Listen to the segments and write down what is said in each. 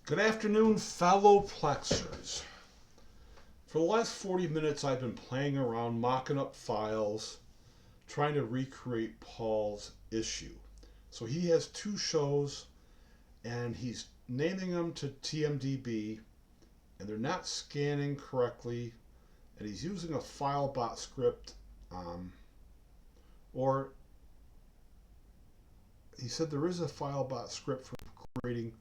Good afternoon, fellow Plexers. For the last 40 minutes, I've been playing around, mocking up files, trying to recreate Paul's issue. So he has two shows, and he's naming them to TMDB, and they're not scanning correctly, and he's using a Filebot script, or he said there is a Filebot script for creating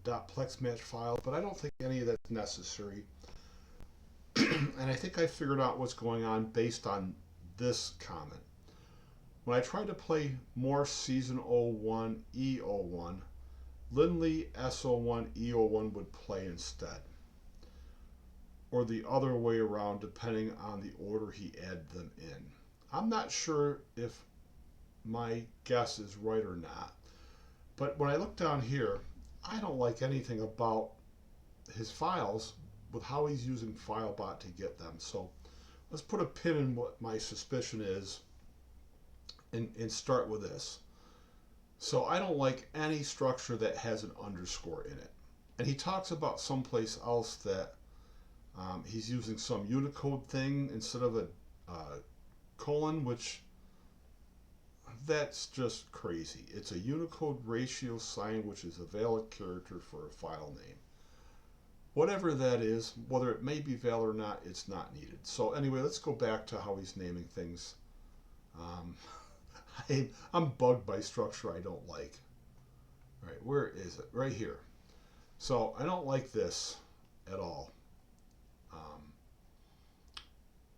.plex match files, but I don't think any of that's necessary. And I think I figured out what's going on based on this comment. When I tried to play Morse Season 01 E01, Lindley S01 E01 would play instead. Or the other way around, depending on the order he added them in. I'm not sure if my guess is right or not. But when I look down here, I don't like anything about his files with how he's using Filebot to get them. So let's put a pin in what my suspicion is and start with this. So I don't like any structure that has an underscore in it. And he talks about someplace else that he's using some Unicode thing instead of a colon, which that's just crazy. It's a Unicode ratio sign, which is a valid character for a file name. Whatever that is, whether it may be valid or not, it's not needed. So anyway, let's go back to how he's naming things. I'm bugged by structure I don't like. All right, where is it? Right here. So I don't like this at all.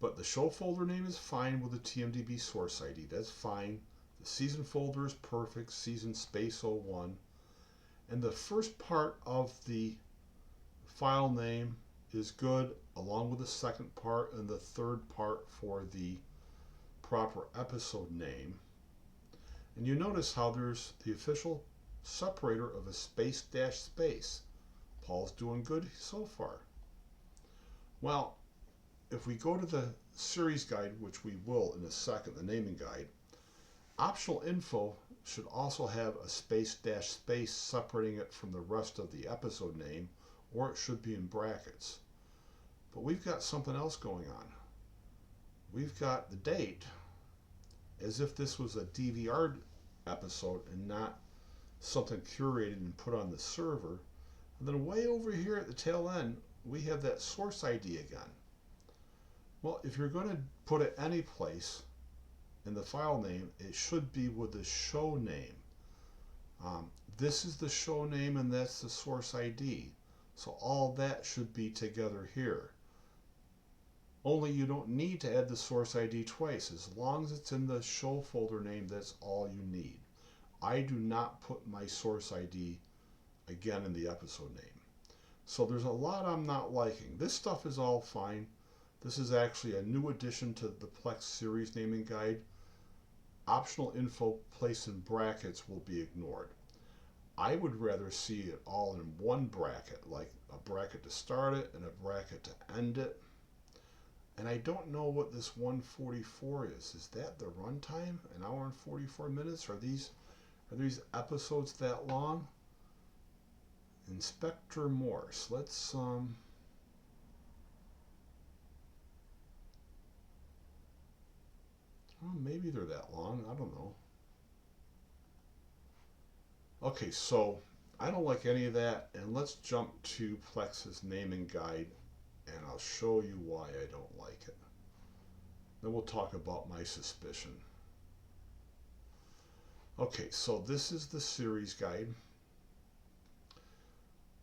But the show folder name is fine with the TMDB Source ID. That's fine. The season folder is perfect. Season space 01. And the first part of the file name is good, along with the second part and the third part for the proper episode name. And you notice how there's the official separator of a space dash space. Paul's doing good so far. Well, if we go to the series guide, which we will in a second, the naming guide, optional info should also have a space dash space separating it from the rest of the episode name, or it should be in brackets. But we've got something else going on. We've got the date as if this was a DVR episode and not something curated and put on the server. And then way over here at the tail end, we have that source ID again. Well, if you're going to put it any place in the file name, it should be with the show name. This is the show name and that's the source ID. So all that should be together here. Only you don't need to add the source ID twice. As long as it's in the show folder name, that's all you need. I do not put my source ID again in the episode name. So there's a lot I'm not liking. This stuff is all fine. This is actually a new addition to the Plex series naming guide. Optional info placed in brackets will be ignored. I would rather see it all in one bracket, like a bracket to start it and a bracket to end it. And I don't know what this 144 is. Is that the runtime? An hour and 44 minutes? Are these episodes that long? Inspector Morse. Let's well, maybe they're that long. I don't know. Okay, so I don't like any of that, and let's jump to Plex's naming guide, and I'll show you why I don't like it. Then we'll talk about my suspicion. Okay, so this is the series guide.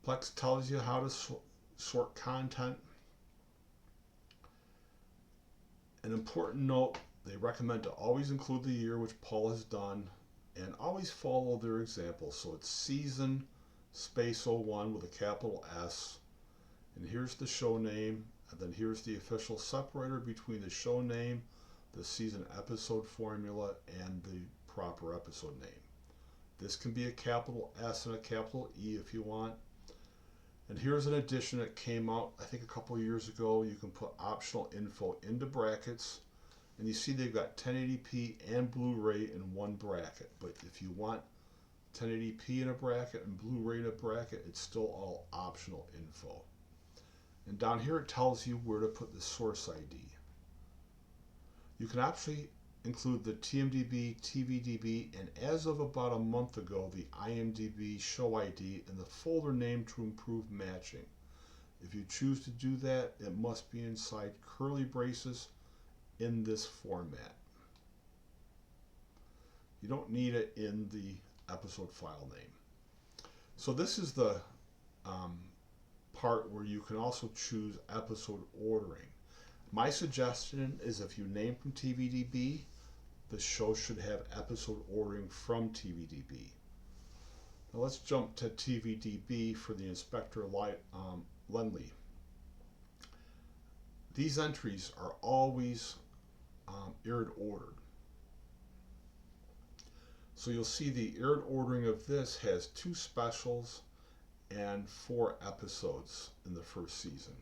Plex tells you how to sort content. An important note, they recommend to always include the year, which Paul has done, and always follow their example. So it's season space 01 with a capital S, and here's the show name, and then here's the official separator between the show name, the season episode formula, and the proper episode name. This can be a capital S and a capital E if you want. And here's an addition that came out, I think, a couple of years ago. You can put optional info into brackets. And you see they've got 1080p and Blu-ray in one bracket. But if you want 1080p in a bracket and Blu-ray in a bracket, it's still all optional info. And down here it tells you where to put the source ID. You can actually include the TMDB, TVDB, and as of about a month ago, the IMDb show ID in the folder name to improve matching. If you choose to do that, it must be inside curly braces in this format. You don't need it in the episode file name. So this is the part where you can also choose episode ordering. My suggestion is if you name from TVDB, the show should have episode ordering from TVDB. Now let's jump to TVDB for the Inspector Lenly. These entries are always aired ordered. So you'll see the aired ordering of this has 2 specials and 4 episodes in the first season.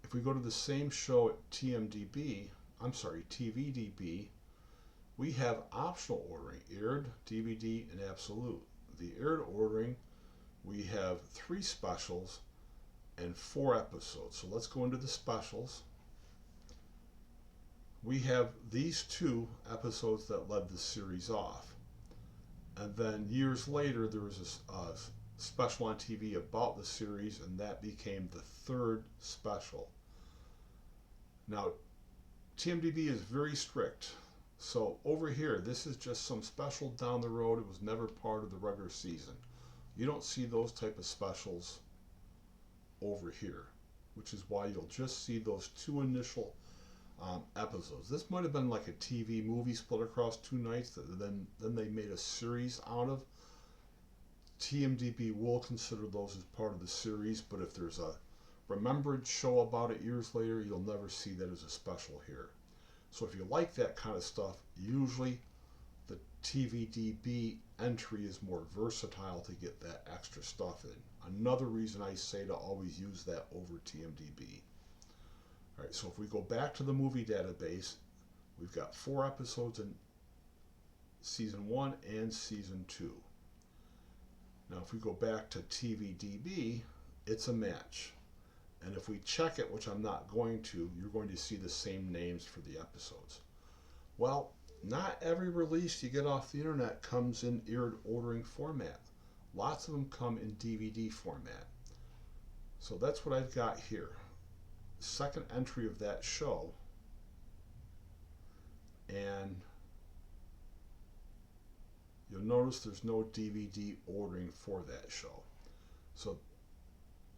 If we go to the same show at TVDB, we have optional ordering, aired, DVD, and absolute. The aired ordering, we have 3 specials and 4 episodes. So let's go into the specials. We have these 2 episodes that led the series off. And then years later, there was a special on TV about the series, and that became the 3rd special. Now, TMDB is very strict. So over here, this is just some special down the road. It was never part of the regular season. You don't see those type of specials over here, which is why you'll just see those 2 initial episodes. This might have been like a TV movie split across 2 nights that then they made a series out of. TMDB will consider those as part of the series, but if there's a remembered show about it years later, you'll never see that as a special here. So if you like that kind of stuff, usually the TVDB entry is more versatile to get that extra stuff in. Another reason I say to always use that over TMDB. All right, so if we go back to the movie database, we've got 4 episodes in season 1 and season 2. Now if we go back to TVDB, it's a match. And if we check it, which I'm not going to, you're going to see the same names for the episodes. Well, not every release you get off the internet comes in aired ordering format. Lots of them come in DVD format. So that's what I've got here. Second entry of that show. And you'll notice there's no DVD ordering for that show. So,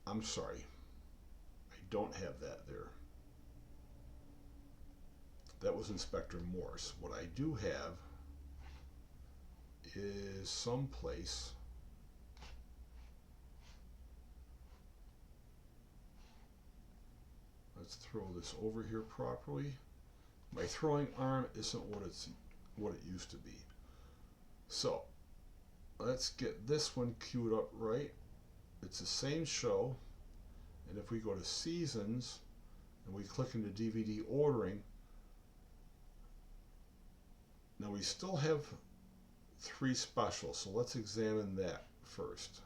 I'm sorry. Don't have that there. That was Inspector Morse. What I do have is someplace let's throw this over here properly. My throwing arm isn't what it used to be. So let's get this one queued up right. It's the same show. And if we go to seasons and we click into DVD ordering, now we still have 3 specials, so let's examine that first.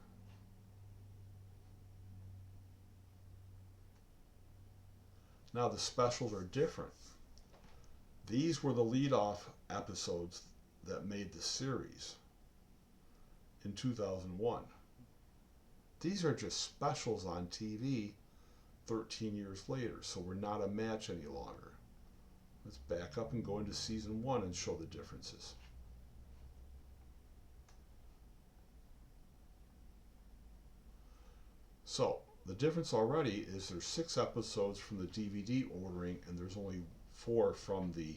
Now the specials are different. These were the lead-off episodes that made the series in 2001. These are just specials on TV 13 years later, so we're not a match any longer. Let's back up and go into season 1 and show the differences. So the difference already is there's 6 episodes from the DVD ordering and there's only 4 from the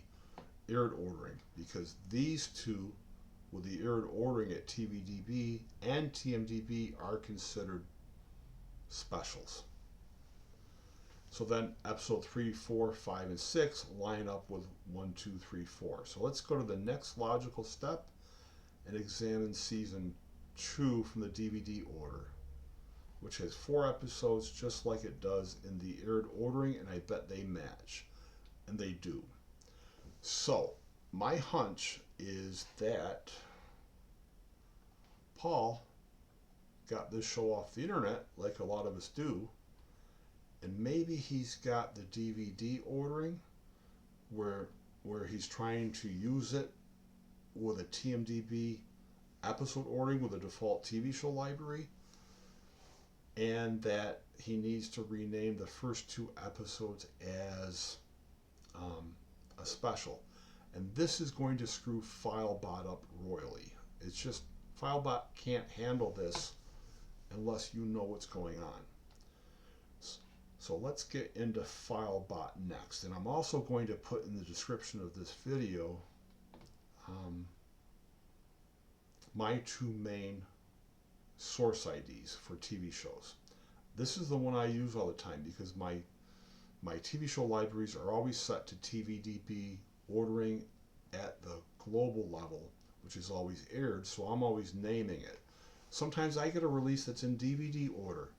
aired ordering, because these 2 with the aired ordering at TVDB and TMDB are considered specials. So then episode 3, 4, 5, and 6 line up with 1, 2, 3, 4. So let's go to the next logical step and examine season 2 from the DVD order, which has 4 episodes just like it does in the aired ordering, and I bet they match. And they do. So my hunch is that Paul got this show off the internet like a lot of us do, and maybe he's got the DVD ordering where he's trying to use it with a TMDB episode ordering with a default TV show library, and that he needs to rename the first 2 episodes as a special. And this is going to screw Filebot up royally. It's just Filebot can't handle this unless you know what's going on. So let's get into Filebot next. And I'm also going to put in the description of this video my 2 main source IDs for TV shows. This is the one I use all the time because my TV show libraries are always set to TVDB ordering at the global level, which is always aired, so I'm always naming it. Sometimes I get a release that's in DVD order.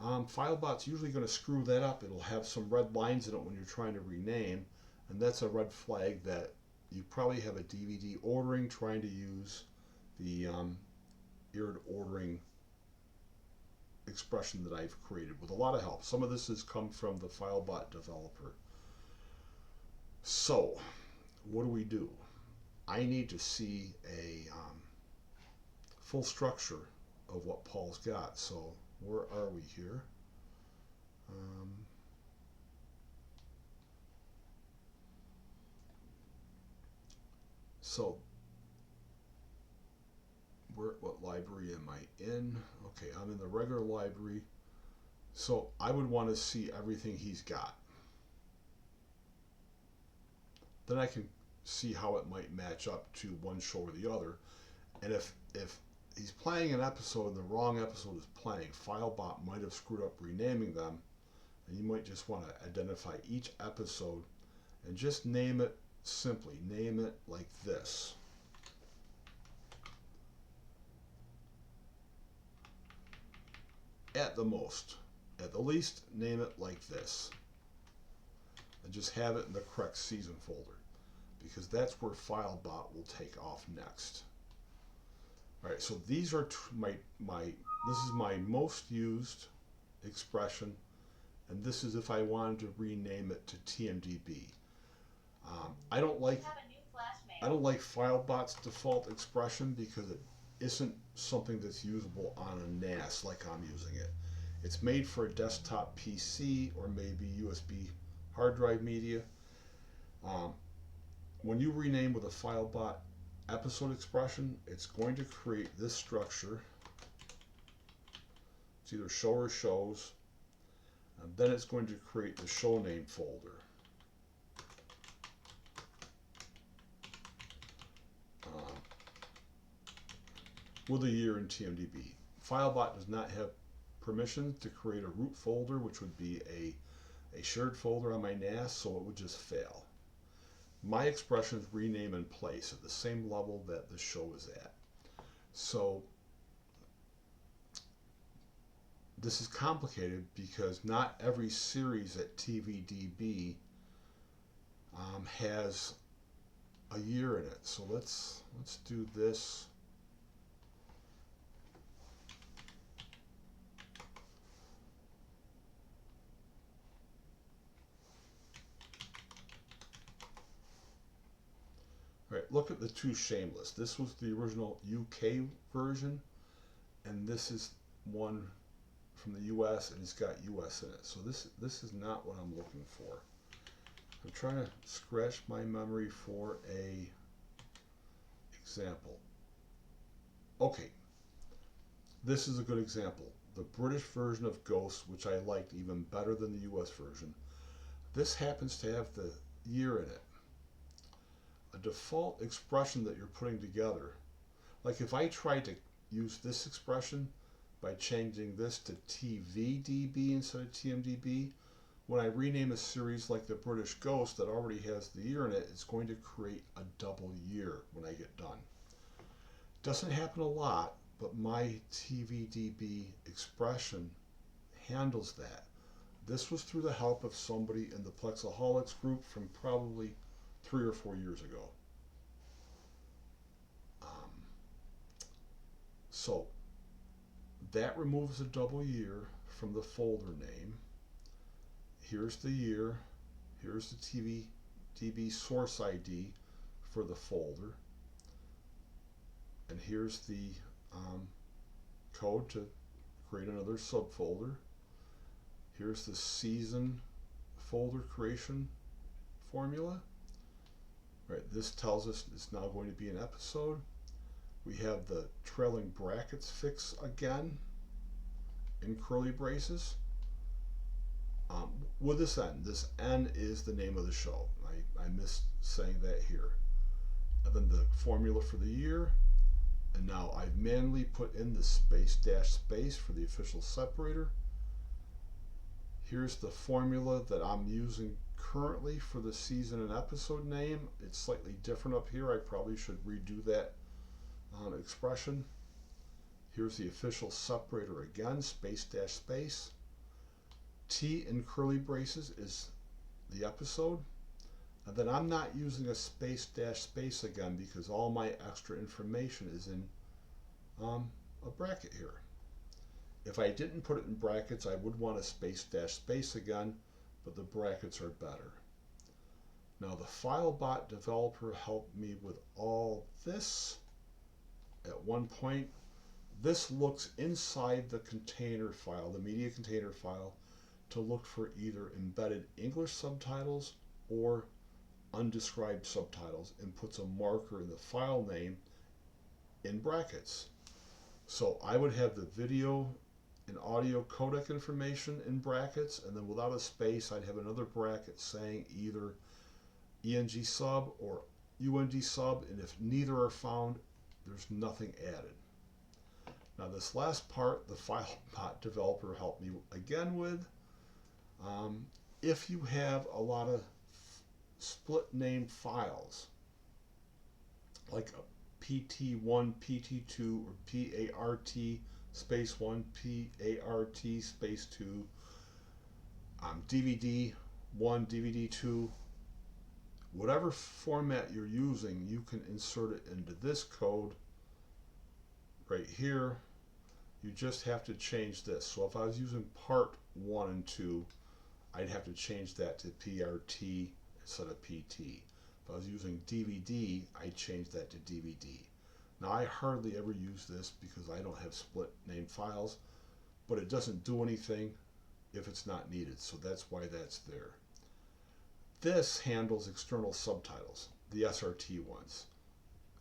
Filebot's usually going to screw that up. It'll have some red lines in it when you're trying to rename, and that's a red flag that you probably have a DVD ordering trying to use the aired ordering expression that I've created with a lot of help. Some of this has come from the Filebot developer. So, what do? I need to see a full structure of what Paul's got. So, where are we here? So, what library am I in? Okay, I'm in the regular library. So I would want to see everything he's got. Then I can see how it might match up to one show or the other. And if he's playing an episode and the wrong episode is playing, Filebot might have screwed up renaming them, and you might just want to identify each episode and just name it simply. Name it like this. At the most. At the least, name it like this. And just have it in the correct season folder, because that's where Filebot will take off next. Alright, so these are this is my most used expression, and this is if I wanted to rename it to TMDB. I don't like Filebot's default expression because it isn't something that's usable on a NAS like I'm using it. It's made for a desktop PC or maybe USB hard drive media. When you rename with a Filebot episode expression, it's going to create this structure. It's either show or shows, and then it's going to create the show name folder. With a year in TMDB. Filebot does not have permission to create a root folder, which would be a shared folder on my NAS, so it would just fail. My expressions rename in place at the same level that the show is at. So this is complicated because not every series at TVDB has a year in it. So let's do this. All right, look at the 2 shameless. This was the original UK version, and this is one from the US, and it's got US in it. So this is not what I'm looking for. I'm trying to scratch my memory for a example. Okay, this is a good example. The British version of Ghost, which I liked even better than the US version. This happens to have the year in it. A default expression that you're putting together, like if I tried to use this expression by changing this to TVDB instead of TMDB, when I rename a series like the British Ghost that already has the year in it, it's going to create a double year when I get done. Doesn't happen a lot, but my TVDB expression handles that. This was through the help of somebody in the Plexaholics group from probably 3 or 4 years ago. So that removes a double year from the folder name. Here's the year. Here's the TVDB Source ID for the folder. And here's the code to create another subfolder. Here's the season folder creation formula. Right, this tells us it's now going to be an episode. We have the trailing brackets fix again in curly braces. With this N. This N is the name of the show. I missed saying that here. And then the formula for the year. And now I've manually put in the space dash space for the official separator. Here's the formula that I'm using currently for the season and episode name. It's slightly different up here. I probably should redo that expression. Here's the official separator again, space dash space. T in curly braces is the episode. And then I'm not using a space dash space again because all my extra information is in a bracket here. If I didn't put it in brackets, I would want a space dash space again, but the brackets are better. Now the Filebot developer helped me with all this. At one point, this looks inside the container file, the media container file, to look for either embedded English subtitles or undescribed subtitles and puts a marker in the file name in brackets. So I would have the video and audio codec information in brackets, and then without a space I'd have another bracket saying either ENGSUB or UNDSUB, and if neither are found, there's nothing added. Now this last part, the Filebot developer helped me again with. If you have a lot of split name files, like a PT1, PT2, or PART space 1, PART space 2, DVD 1, DVD 2, whatever format you're using, you can insert it into this code right here. You just have to change this. So if I was using part 1 and 2, I'd have to change that to PRT instead of PT. If I was using DVD, I'd change that to DVD. Now I hardly ever use this because I don't have split name files, but it doesn't do anything if it's not needed, so that's why that's there. This handles external subtitles, the SRT ones,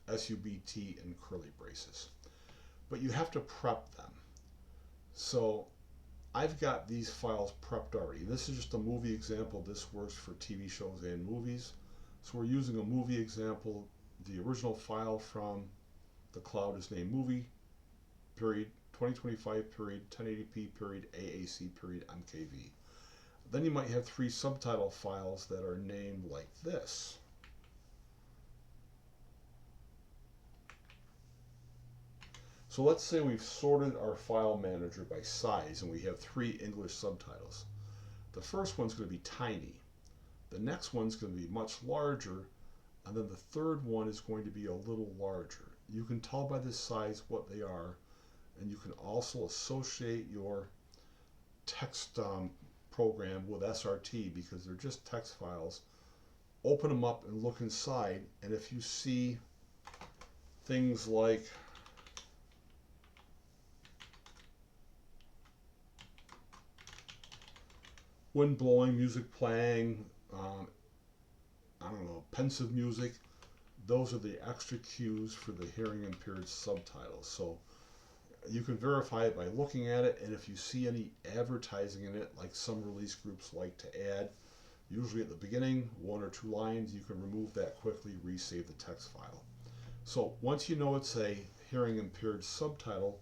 SUBT and curly braces. But you have to prep them. So I've got these files prepped already. This is just a movie example. This works for TV shows and movies. So we're using a movie example. The original file from the cloud is named movie, period, 2025, period, 1080p, period, AAC, period, MKV. Then you might have 3 subtitle files that are named like this. So let's say we've sorted our file manager by size and we have 3 English subtitles. The first one's going to be tiny. The next one's going to be much larger, and then the third one is going to be a little larger. You can tell by this size what they are, and you can also associate your text program with SRT because they're just text files. Open them up and look inside, and if you see things like wind blowing, music playing, I don't know, pensive music, those are the extra cues for the hearing impaired subtitles. So you can verify it by looking at it, and if you see any advertising in it, like some release groups like to add, usually at the beginning, 1 or 2 lines, you can remove that quickly, resave the text file. So once you know it's a hearing impaired subtitle,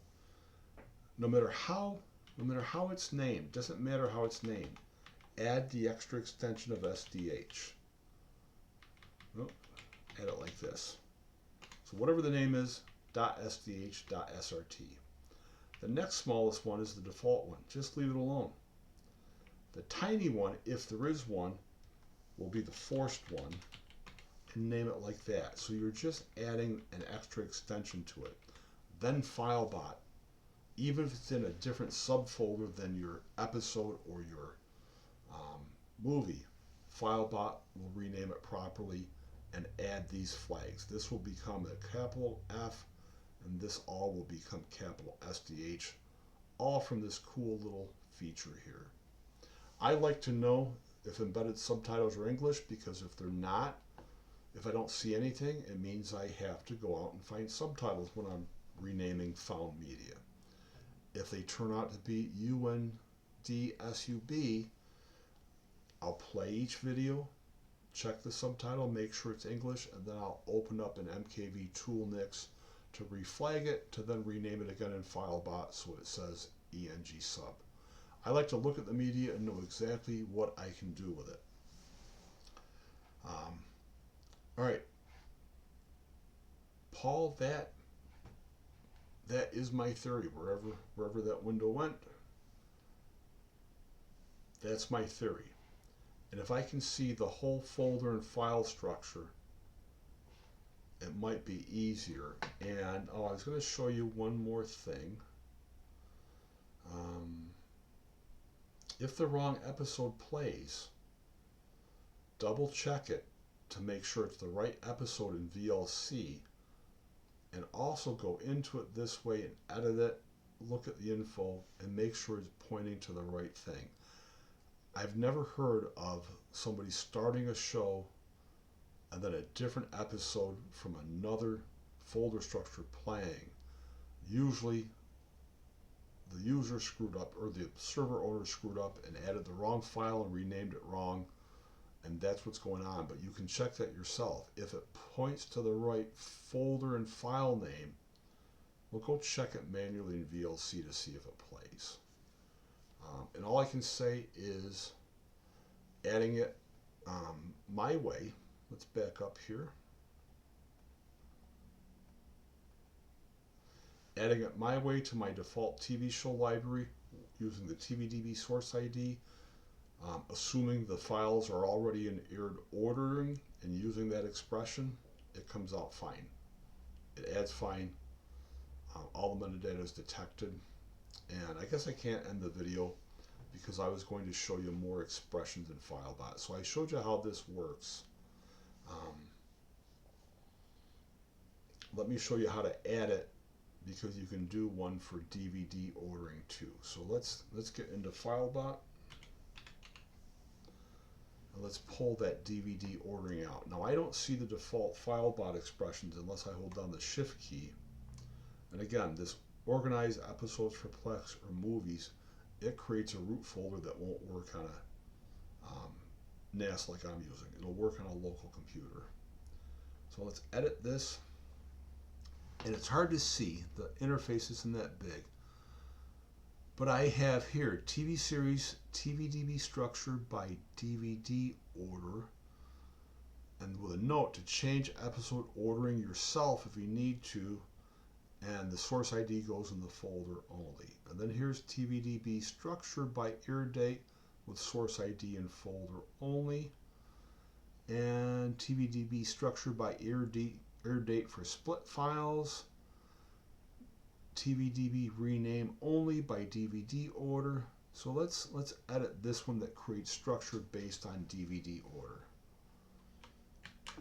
no matter how it's named, doesn't matter how it's named, add the extra extension of SDH. Oh, add it like this. So whatever the name is, .sdh, .srt. The next smallest one is the default one. Just leave it alone. The tiny one, if there is one, will be the forced one, and name it like that. So you're just adding an extra extension to it. then Filebot, even if it's in a different subfolder than your episode or your movie, Filebot will rename it properly and add these flags. This will become a capital F, and this all will become capital SDH, all from this cool little feature here. I like to know if embedded subtitles are English, because if they're not, if I don't see anything, it means I have to go out and find subtitles when I'm renaming found media. If they turn out to be UNDSUB, I'll play each video, check the subtitle, make sure it's English, and then I'll open up an MKV toolnix to reflag it, to then rename it again in Filebot so it says ENGSUB. I like to look at the media and know exactly what I can do with it. All right, Paul, that is my theory. Wherever that window went, that's my theory. And if I can see the whole folder and file structure, it might be easier. And I was going to show you one more thing. If the wrong episode plays, double check it to make sure it's the right episode in VLC, and also go into it this way and edit it, look at the info, and make sure it's pointing to the right thing. I've never heard of somebody starting a show and then a different episode from another folder structure playing. Usually the user screwed up, or the server owner screwed up and added the wrong file and renamed it wrong, and that's what's going on. But you can check that yourself. If it points to the right folder and file name, we'll go check it manually in VLC to see if it plays. And all I can say is adding it my way. Let's back up here. Adding it my way to my default TV show library using the TVDB Source ID, assuming the files are already in aired ordering and using that expression, it comes out fine. It adds fine. All the metadata is detected. And I guess I can't end the video because I was going to show you more expressions in Filebot. So I showed you how this works. Let me show you how to add it, because you can do one for DVD ordering too. So let's get into Filebot. And let's pull that DVD ordering out. Now I don't see the default Filebot expressions unless I hold down the Shift key. And again, this organize episodes for Plex or movies, it creates a root folder that won't work on a NAS like I'm using. It'll work on a local computer. So let's edit this. And it's hard to see, the interface isn't that big. But I have here TV series TVDB Structure by DVD order, and with a note to change episode ordering yourself if you need to, and the source ID goes in the folder only. And then here's TVDB Structure by Airdate with source ID in folder only, and TVDB Structure by Airdate for split files, TVDB rename only by DVD order. So let's edit this one that creates structure based on DVD order.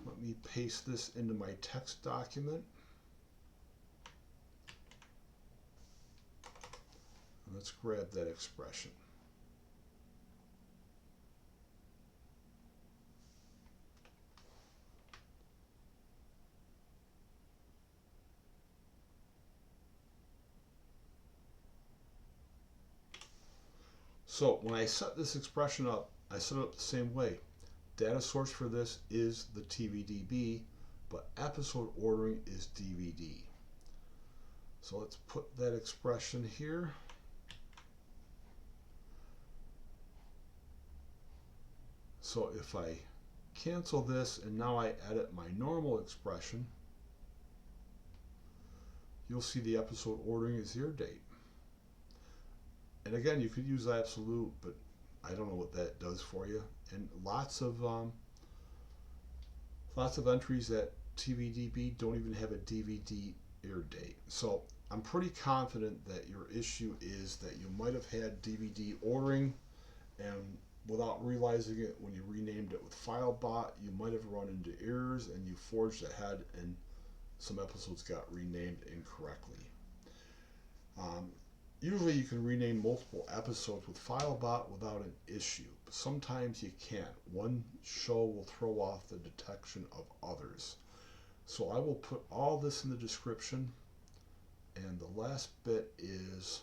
Let me paste this into my text document. And let's grab that expression. So when I set this expression up, I set it up the same way. Data source for this is the TVDB, but episode ordering is DVD. So let's put that expression here. So if I cancel this and now I edit my normal expression, you'll see the episode ordering is Airdate. And again, you could use absolute, but I don't know what that does for you. And lots of entries at TVDB don't even have a DVD air date. So I'm pretty confident that your issue is that you might have had DVD ordering, and without realizing it, when you renamed it with Filebot, you might have run into errors and you forged ahead and some episodes got renamed incorrectly. Usually you can rename multiple episodes with Filebot without an issue, but sometimes you can't. One show will throw off the detection of others. So I will put all this in the description, and the last bit is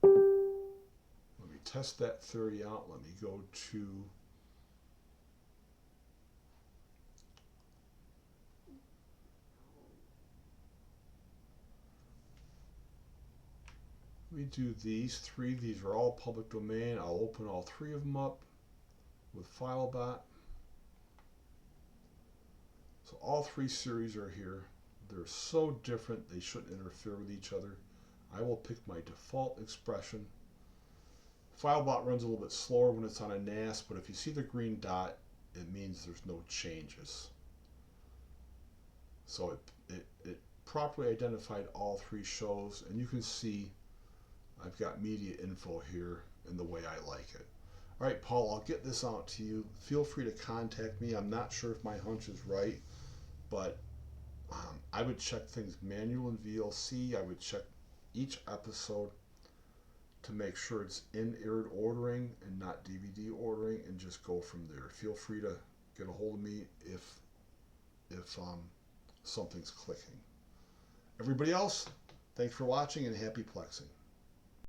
let me test that theory out. Let me go to let me do these three. These are all public domain. I'll open all three of them up with Filebot. So all three series are here. They're so different they shouldn't interfere with each other. I will pick my default expression. Filebot runs a little bit slower when it's on a NAS, but if you see the green dot, it means there's no changes. So it properly identified all three shows, and you can see I've got MediaInfo here in the way I like it. All right, Paul, I'll get this out to you. Feel free to contact me. I'm not sure if my hunch is right, but I would check things manual in VLC. I would check each episode to make sure it's in aired ordering and not DVD ordering, and just go from there. Feel free to get a hold of me if something's clicking. Everybody else, thanks for watching and happy plexing.